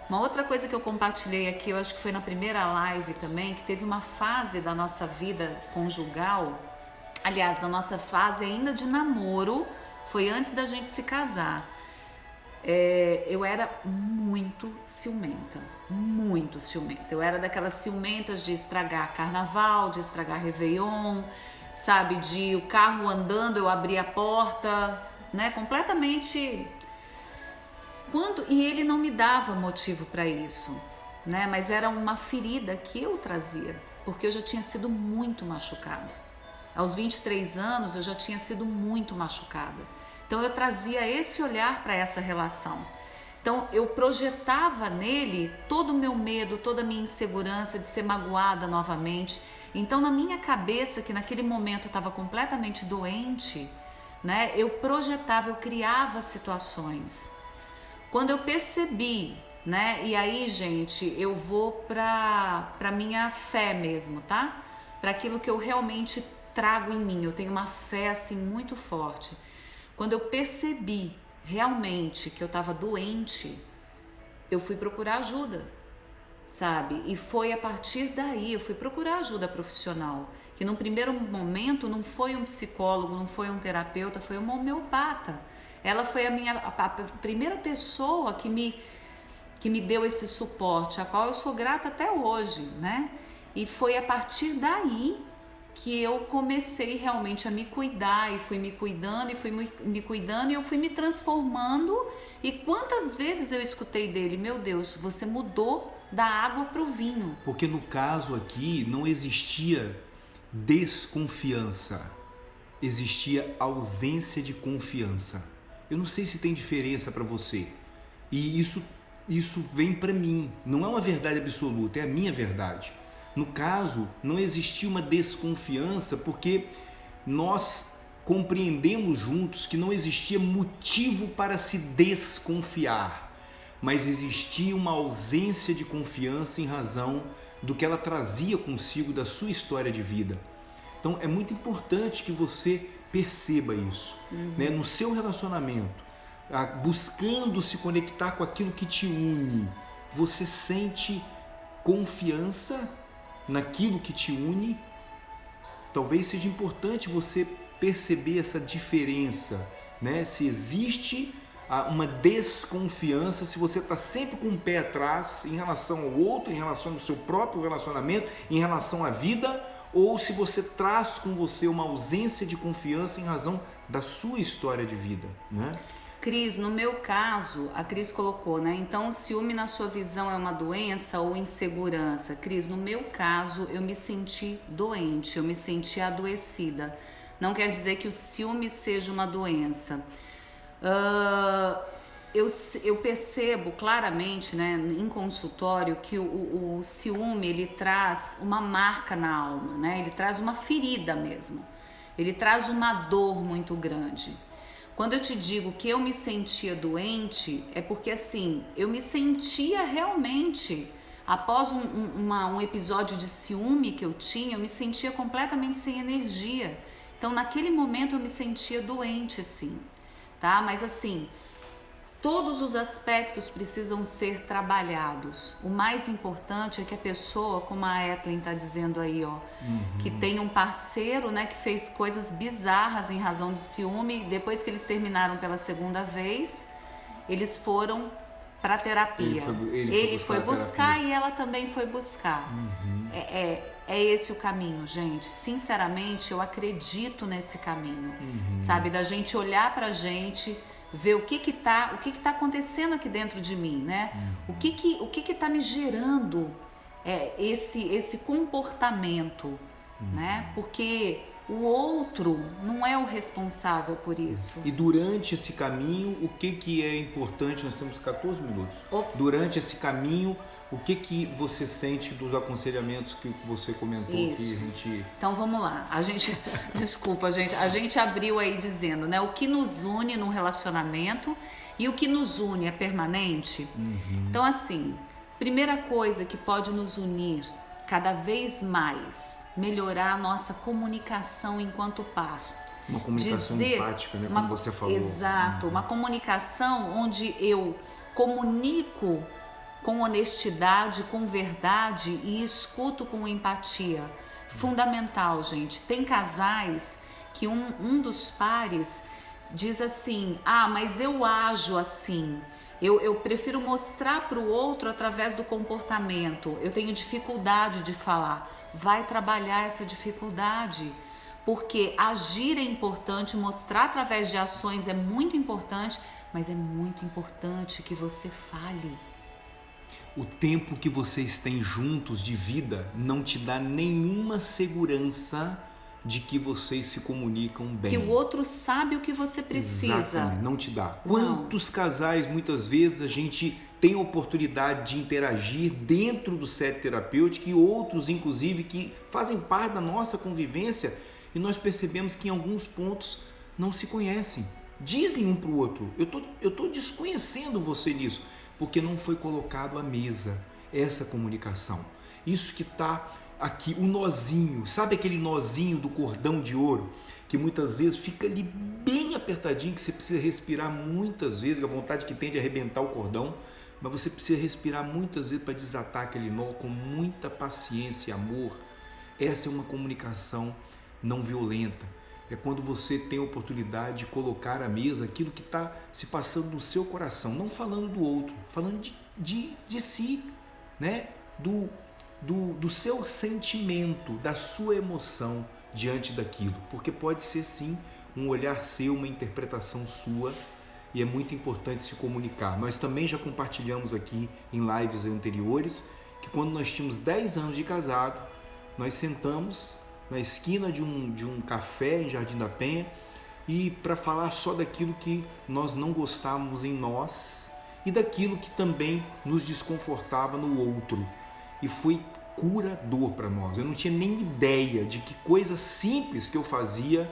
Uma outra coisa que eu compartilhei aqui, eu acho que foi na primeira live também, que teve uma fase da nossa vida conjugal, aliás, da nossa fase ainda de namoro, foi antes da gente se casar. Eu era muito ciumenta, muito ciumenta. Eu era daquelas ciumentas de estragar carnaval, de estragar Réveillon, sabe, de o carro andando, eu abria a porta, né, completamente. E ele não me dava motivo para isso, né, mas era uma ferida que eu trazia, porque eu já tinha sido muito machucada. Aos 23 anos eu já tinha sido muito machucada. Então eu trazia esse olhar para essa relação. Então eu projetava nele todo o meu medo, toda a minha insegurança de ser magoada novamente. Então na minha cabeça, que naquele momento eu estava completamente doente, né, eu projetava, eu criava situações. Quando eu percebi, né, e aí, gente, eu vou para minha fé mesmo, tá? Para aquilo que eu realmente trago em mim. Eu tenho uma fé assim muito forte. Quando eu percebi realmente que eu estava doente, eu fui procurar ajuda, sabe? E foi a partir daí, eu fui procurar ajuda profissional, que num primeiro momento não foi um psicólogo, não foi um terapeuta, foi uma homeopata. Ela foi a primeira pessoa que me deu esse suporte, a qual eu sou grata até hoje, né? E foi a partir daí que eu comecei realmente a me cuidar, e fui me cuidando, e eu fui me transformando. E quantas vezes eu escutei dele: meu Deus, você mudou da água para o vinho. Porque no caso aqui não existia desconfiança, existia ausência de confiança. Eu não sei se tem diferença para você, e isso vem para mim, não é uma verdade absoluta, é a minha verdade. No caso, não existia uma desconfiança porque nós compreendemos juntos que não existia motivo para se desconfiar, mas existia uma ausência de confiança em razão do que ela trazia consigo da sua história de vida. Então é muito importante que você perceba isso, né? No seu relacionamento, buscando se conectar com aquilo que te une, você sente confiança naquilo que te une? Talvez seja importante você perceber essa diferença, né? Se existe uma desconfiança, se você está sempre com o pé atrás em relação ao outro, em relação ao seu próprio relacionamento, em relação à vida, ou se você traz com você uma ausência de confiança em razão da sua história de vida, né? Cris, no meu caso, a Cris colocou, né? Então, o ciúme na sua visão é uma doença ou insegurança? Cris, no meu caso, eu me senti doente, eu me senti adoecida. Não quer dizer que o ciúme seja uma doença. Eu percebo claramente, né, em consultório, que o ciúme, ele traz uma marca na alma, né? Ele traz uma ferida mesmo. Ele traz uma dor muito grande. Quando eu te digo que eu me sentia doente, é porque assim, eu me sentia realmente, após um episódio de ciúme que eu tinha, eu me sentia completamente sem energia. Então naquele momento eu me sentia doente, sim, tá? Mas assim, todos os aspectos precisam ser trabalhados. O mais importante é que a pessoa, como a Etlin está dizendo aí, ó, que tem um parceiro, né, que fez coisas bizarras em razão de ciúme. Depois que eles terminaram pela segunda vez, eles foram para terapia. Ele foi buscar e ela também foi buscar. É esse o caminho, gente. Sinceramente, eu acredito nesse caminho, sabe? Da gente olhar pra gente, ver o que tá acontecendo aqui dentro de mim, né? O que tá me gerando esse comportamento, né? Porque o outro não é o responsável por isso. E durante esse caminho, o que é importante? Nós temos 14 minutos. Ops. Durante esse caminho, o que você sente dos aconselhamentos que você comentou? Isso. Que a gente... Então vamos lá. Desculpa, gente. A gente abriu aí dizendo, né? O que nos une num relacionamento e o que nos une é permanente. Então assim, primeira coisa que pode nos unir cada vez mais, melhorar a nossa comunicação enquanto par. Uma comunicação empática, né? Como você falou. Exato. Uma comunicação onde eu comunico com honestidade, com verdade e escuto com empatia. Fundamental, gente. Tem casais que um dos pares diz assim: mas eu ajo assim. Eu prefiro mostrar para o outro através do comportamento. Eu tenho dificuldade de falar. Vai trabalhar essa dificuldade. Porque agir é importante, mostrar através de ações é muito importante, mas é muito importante que você fale. O tempo que vocês têm juntos de vida não te dá nenhuma segurança de que vocês se comunicam bem. Que o outro sabe o que você precisa. Exatamente, não te dá. Quantos casais, muitas vezes, a gente tem a oportunidade de interagir dentro do set terapêutico e outros, inclusive, que fazem parte da nossa convivência e nós percebemos que em alguns pontos não se conhecem. Dizem um para o outro, eu tô desconhecendo você nisso, porque não foi colocado à mesa essa comunicação. Isso que está aqui, o nozinho, sabe aquele nozinho do cordão de ouro, que muitas vezes fica ali bem apertadinho, que você precisa respirar muitas vezes, a vontade que tem de arrebentar o cordão, mas você precisa respirar muitas vezes para desatar aquele nó com muita paciência e amor. Essa é uma comunicação não violenta. É quando você tem a oportunidade de colocar à mesa aquilo que está se passando no seu coração, não falando do outro, falando de si, né? Do seu sentimento, da sua emoção diante daquilo, porque pode ser sim um olhar seu, uma interpretação sua, e é muito importante se comunicar. Nós também já compartilhamos aqui em lives anteriores que quando nós tínhamos 10 anos de casado, nós sentamos na esquina de um café em Jardim da Penha e para falar só daquilo que nós não gostávamos em nós e daquilo que também nos desconfortava no outro. E foi curador para nós. Eu não tinha nem ideia de que coisas simples que eu fazia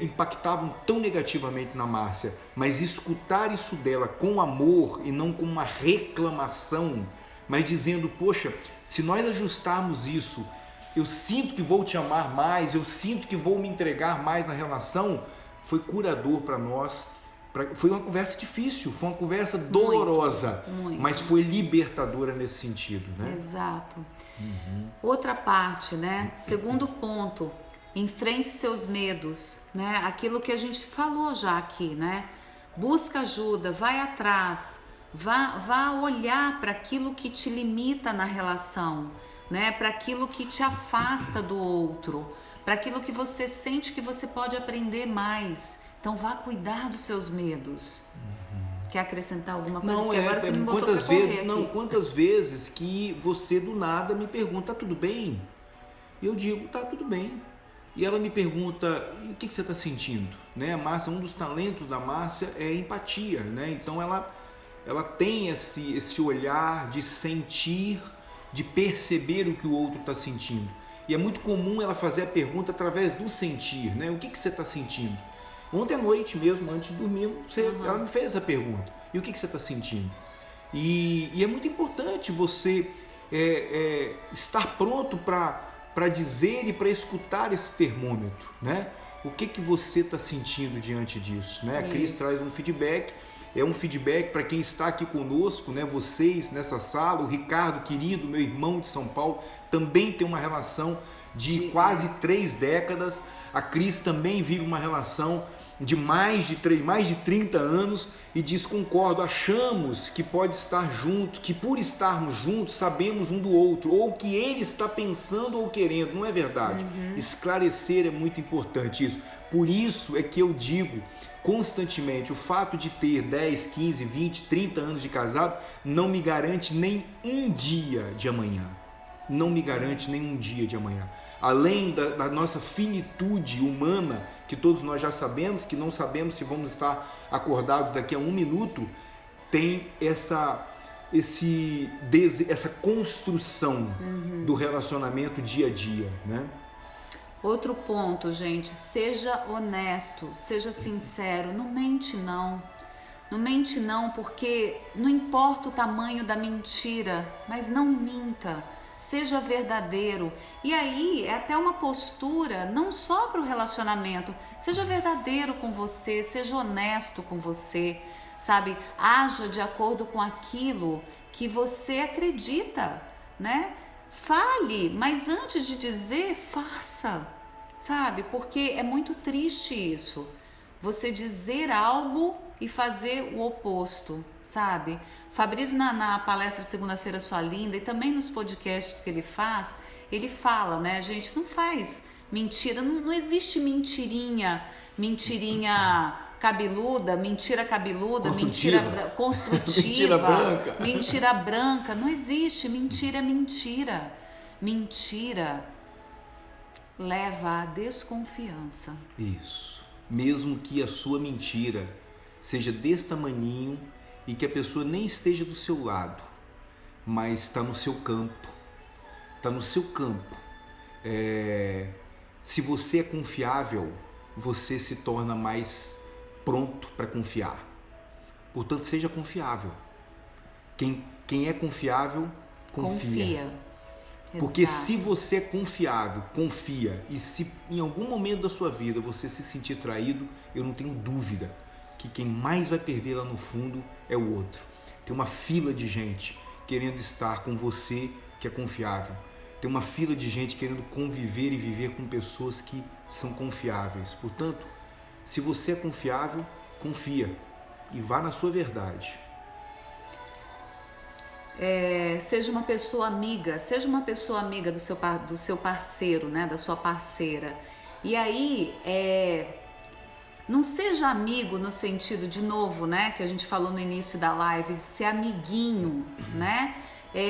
impactavam tão negativamente na Márcia, mas escutar isso dela com amor e não com uma reclamação, mas dizendo, poxa, se nós ajustarmos isso, eu sinto que vou te amar mais, eu sinto que vou me entregar mais na relação, foi curador para nós. Foi uma conversa difícil, foi uma conversa dolorosa, muito. Mas foi libertadora nesse sentido, né? Exato. Outra parte, né? Segundo ponto, enfrente seus medos, né? Aquilo que a gente falou já aqui, né? Busca ajuda, vai atrás, vá olhar para aquilo que te limita na relação, né? Para aquilo que te afasta do outro, para aquilo que você sente que você pode aprender mais. Então vá cuidar dos seus medos. Quer acrescentar alguma coisa? Não, agora você me botou quantas vezes que você do nada me pergunta, tá tudo bem? E eu digo, tá tudo bem. E ela me pergunta, o que você está sentindo? Né? A Márcia, um dos talentos da Márcia é empatia, né? Então ela tem esse olhar de sentir, de perceber o que o outro está sentindo. E é muito comum ela fazer a pergunta através do sentir, né? O que você está sentindo? Ontem à noite mesmo, antes de dormir, ela me fez essa pergunta. E o que você está sentindo? E é muito importante você estar pronto para dizer e para escutar esse termômetro, né? O que você está sentindo diante disso, né? A Cris traz um feedback, é um feedback para quem está aqui conosco, né? Vocês nessa sala, o Ricardo, querido, meu irmão de São Paulo, também tem uma relação de quase 3 décadas. A Cris também vive uma relação de mais de 30 anos e diz, concordo, achamos que pode estar junto, que por estarmos juntos sabemos um do outro, ou que ele está pensando ou querendo, não é verdade? Esclarecer é muito importante isso. Por isso é que eu digo constantemente, o fato de ter 10, 15, 20, 30 anos de casado não me garante nem um dia de amanhã. Não me garante nem um dia de amanhã. Além da nossa finitude humana, que todos nós já sabemos, que não sabemos se vamos estar acordados daqui a 1 minuto, tem essa construção do relacionamento dia a dia, né? Outro ponto, gente, seja honesto, seja sincero, não mente não. Não mente não, porque não importa o tamanho da mentira, mas não minta. Seja verdadeiro. E aí é até uma postura não só para o relacionamento. Seja verdadeiro com você, seja honesto com você, sabe? Haja de acordo com aquilo que você acredita, né? Fale, mas antes de dizer, faça, sabe? Porque é muito triste isso. Você dizer algo e fazer o oposto, sabe? Fabrício, na palestra Segunda-feira Sua Linda e também nos podcasts que ele faz, ele fala, né, gente, não faz mentira, não existe mentirinha cabeluda, mentira cabeluda, mentira construtiva, mentira branca, não existe, mentira é mentira. Mentira leva à desconfiança. Isso. Mesmo que a sua mentira seja desse tamaninho e que a pessoa nem esteja do seu lado, mas está no seu campo. Está no seu campo. Se você é confiável, você se torna mais pronto para confiar. Portanto, seja confiável. Quem é confiável, confia. Porque se você é confiável, confia, e se em algum momento da sua vida você se sentir traído, eu não tenho dúvida que quem mais vai perder lá no fundo é o outro. Tem uma fila de gente querendo estar com você que é confiável. Tem uma fila de gente querendo conviver e viver com pessoas que são confiáveis. Portanto, se você é confiável, confia e vá na sua verdade. Seja uma pessoa amiga do seu parceiro, né, da sua parceira. E aí, não seja amigo no sentido, de novo, né, que a gente falou no início da live, de ser amiguinho, né?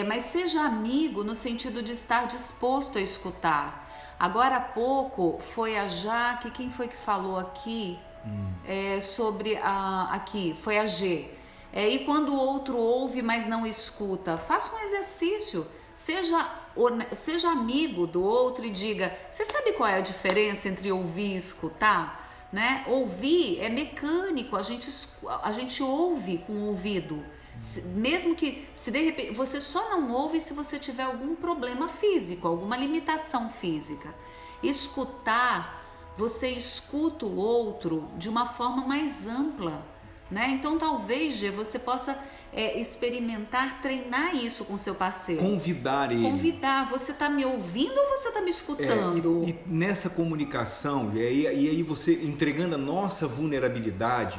Mas seja amigo no sentido de estar disposto a escutar. Agora há pouco foi a Jaque, quem foi que falou aqui sobre aqui? Foi a G. E quando o outro ouve, mas não escuta, faça um exercício, seja amigo do outro e diga, você sabe qual é a diferença entre ouvir e escutar? Né? Ouvir é mecânico, a gente ouve com o ouvido, mesmo que se de repente você só não ouve se você tiver algum problema físico, alguma limitação física. Escutar, você escuta o outro de uma forma mais ampla. Né? Então talvez, Gê, você possa experimentar, treinar isso com seu parceiro. Convidar ele. Convidar, você está me ouvindo ou você está me escutando? E nessa comunicação, e aí você entregando a nossa vulnerabilidade,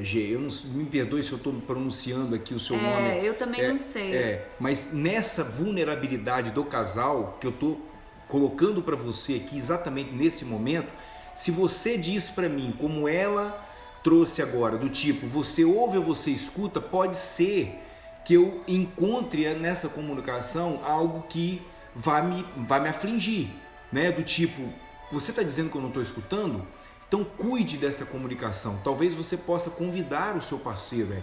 Gê, eu não, me perdoe se eu estou pronunciando aqui o seu nome. Eu também não sei. Mas nessa vulnerabilidade do casal, que eu estou colocando para você aqui exatamente nesse momento, se você diz para mim como ela trouxe agora, do tipo, você ouve ou você escuta, pode ser que eu encontre nessa comunicação algo que vai me afligir, né? Do tipo, você está dizendo que eu não estou escutando? Então cuide dessa comunicação. Talvez você possa convidar o seu parceiro.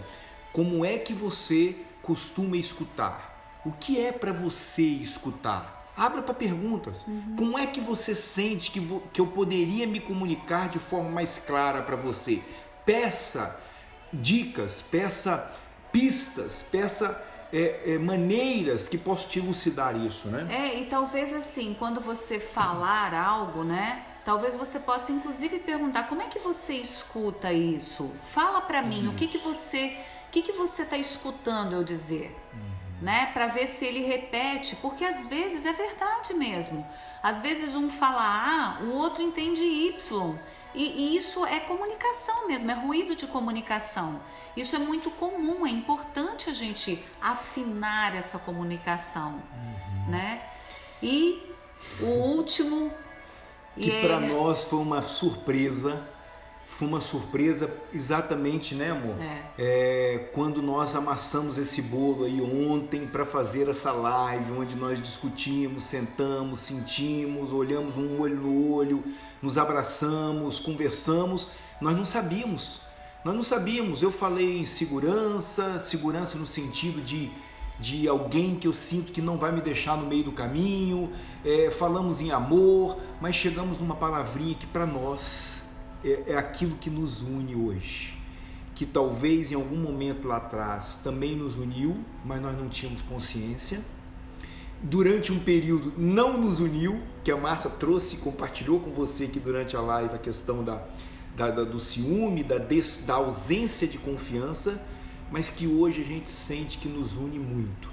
Como é que você costuma escutar? O que é para você escutar? Abra para perguntas. Como é que você sente que eu poderia me comunicar de forma mais clara para você? Peça dicas, peça pistas, peça maneiras que possam te elucidar isso, né? E talvez assim, quando você falar algo, né? Talvez você possa inclusive perguntar, como é que você escuta isso? Fala para mim, o que você está escutando eu dizer? Né? Para ver se ele repete, porque às vezes é verdade mesmo. Às vezes um fala A, o outro entende Y. E isso é comunicação mesmo, é ruído de comunicação. Isso é muito comum, é importante a gente afinar essa comunicação, né? E o último... Que para nós foi uma surpresa exatamente, né, amor? Quando nós amassamos esse bolo aí ontem para fazer essa live, onde nós discutimos, sentamos, sentimos, olhamos um olho no olho, nos abraçamos, conversamos, nós não sabíamos. Eu falei em segurança no sentido de alguém que eu sinto que não vai me deixar no meio do caminho, falamos em amor, mas chegamos numa palavrinha que para nós é aquilo que nos une hoje, que talvez em algum momento lá atrás também nos uniu, mas nós não tínhamos consciência. Durante um período não nos uniu, que a Márcia trouxe e compartilhou com você aqui durante a live a questão do ciúme, da ausência de confiança, mas que hoje a gente sente que nos une muito.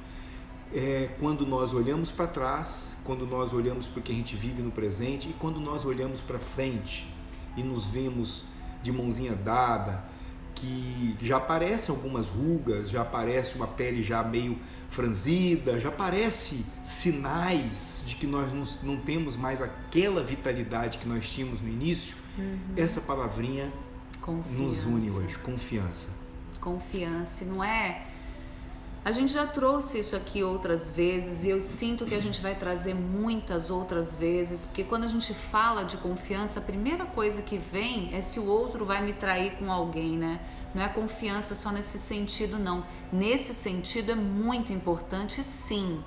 Quando nós olhamos para trás, quando nós olhamos para o que a gente vive no presente e quando nós olhamos para frente e nos vemos de mãozinha dada, que já aparecem algumas rugas, já aparece uma pele já meio franzida, já aparece sinais de que nós não temos mais aquela vitalidade que nós tínhamos no início. Essa palavrinha nos une hoje, confiança. Confiança, não é A gente já trouxe isso aqui outras vezes e eu sinto que a gente vai trazer muitas outras vezes, porque quando a gente fala de confiança, a primeira coisa que vem é se o outro vai me trair com alguém, né? Não é confiança só nesse sentido, não. Nesse sentido é muito importante, sim,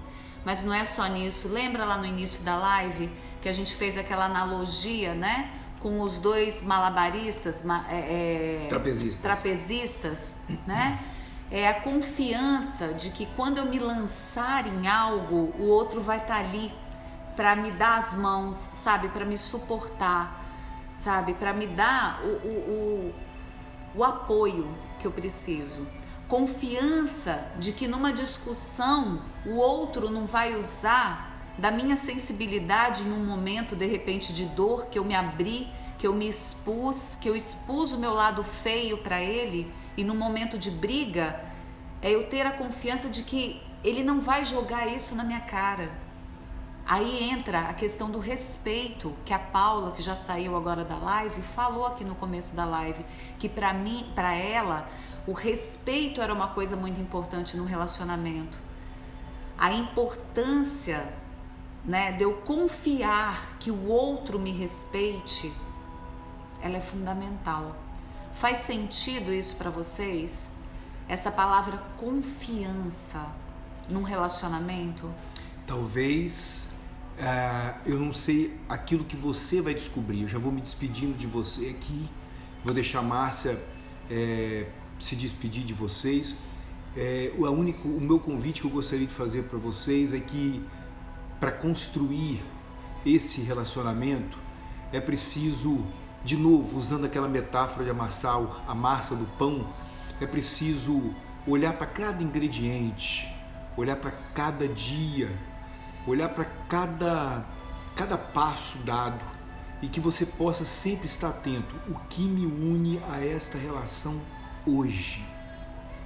mas não é só nisso. Lembra lá no início da live que a gente fez aquela analogia, né? Com os dois malabaristas, trapezistas, né? É a confiança de que quando eu me lançar em algo, o outro vai estar ali para me dar as mãos, sabe? Para me suportar, sabe? Para me dar o apoio que eu preciso. Confiança de que numa discussão o outro não vai usar da minha sensibilidade em um momento de repente de dor, que eu me abri, que eu me expus, que eu expus o meu lado feio para ele. E no momento de briga, é eu ter a confiança de que ele não vai jogar isso na minha cara. Aí entra a questão do respeito, que a Paula, que já saiu agora da live, falou aqui no começo da live, que para mim, para ela, o respeito era uma coisa muito importante no relacionamento. A importância, né, de eu confiar que o outro me respeite, ela é fundamental. Faz sentido isso para vocês? Essa palavra confiança num relacionamento? Talvez, eu não sei aquilo que você vai descobrir. Eu já vou me despedindo de você aqui. Vou deixar a Márcia se despedir de vocês. O meu convite que eu gostaria de fazer para vocês é que para construir esse relacionamento é preciso, de novo, usando aquela metáfora de amassar a massa do pão, é preciso olhar para cada ingrediente, olhar para cada dia, olhar para cada passo dado e que você possa sempre estar atento. O que me une a esta relação hoje?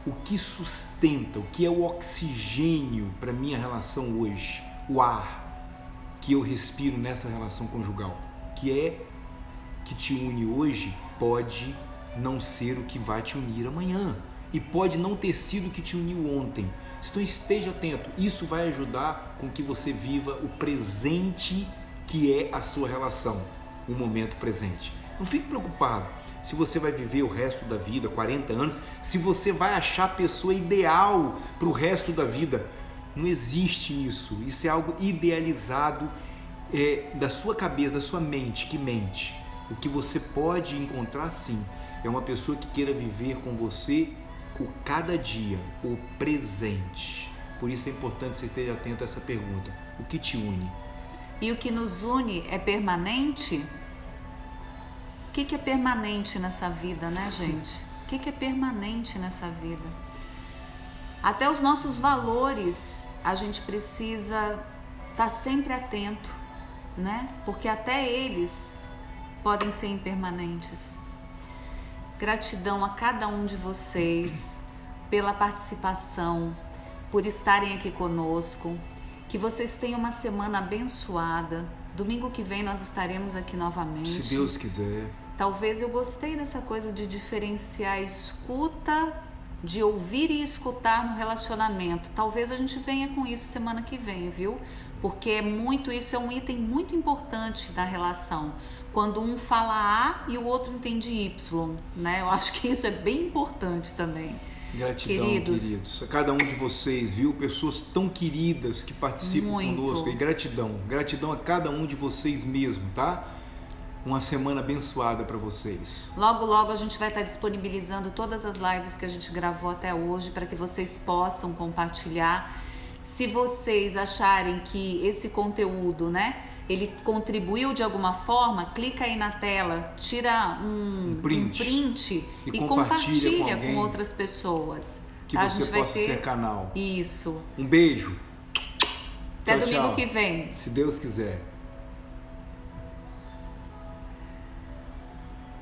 O que sustenta, o que é o oxigênio para minha relação hoje? O ar que eu respiro nessa relação conjugal, que te une hoje, pode não ser o que vai te unir amanhã e pode não ter sido o que te uniu ontem. Então esteja atento, isso vai ajudar com que você viva o presente que é a sua relação, o momento presente. Não fique preocupado se você vai viver o resto da vida, 40 anos, se você vai achar a pessoa ideal para o resto da vida. Não existe isso, isso é algo idealizado da sua cabeça, da sua mente, que mente. O que você pode encontrar, sim, é uma pessoa que queira viver com você o cada dia, o presente. Por isso é importante você esteja atento a essa pergunta. O que te une? E o que nos une é permanente? O que é permanente nessa vida, né, gente? O que é permanente nessa vida? Até os nossos valores, a gente precisa estar sempre atento, né? Porque até eles podem ser impermanentes. Gratidão a cada um de vocês pela participação, por estarem aqui conosco. Que vocês tenham uma semana abençoada. Domingo que vem nós estaremos aqui novamente. Se Deus quiser. Talvez eu gostei dessa coisa de diferenciar a escuta, de ouvir e escutar no relacionamento. Talvez a gente venha com isso semana que vem, viu? Porque isso é um item muito importante da relação. Quando um fala A e o outro entende Y, né? Eu acho que isso é bem importante também. Gratidão, queridos. A cada um de vocês, viu? Pessoas tão queridas que participam conosco. E gratidão a cada um de vocês mesmo, tá? Uma semana abençoada para vocês. Logo, logo a gente vai estar disponibilizando todas as lives que a gente gravou até hoje para que vocês possam compartilhar. Se vocês acharem que esse conteúdo, né, ele contribuiu de alguma forma, clica aí na tela, tira um print e compartilha com outras pessoas. Que você possa ser canal. Isso. Um beijo. Até domingo que vem. Se Deus quiser.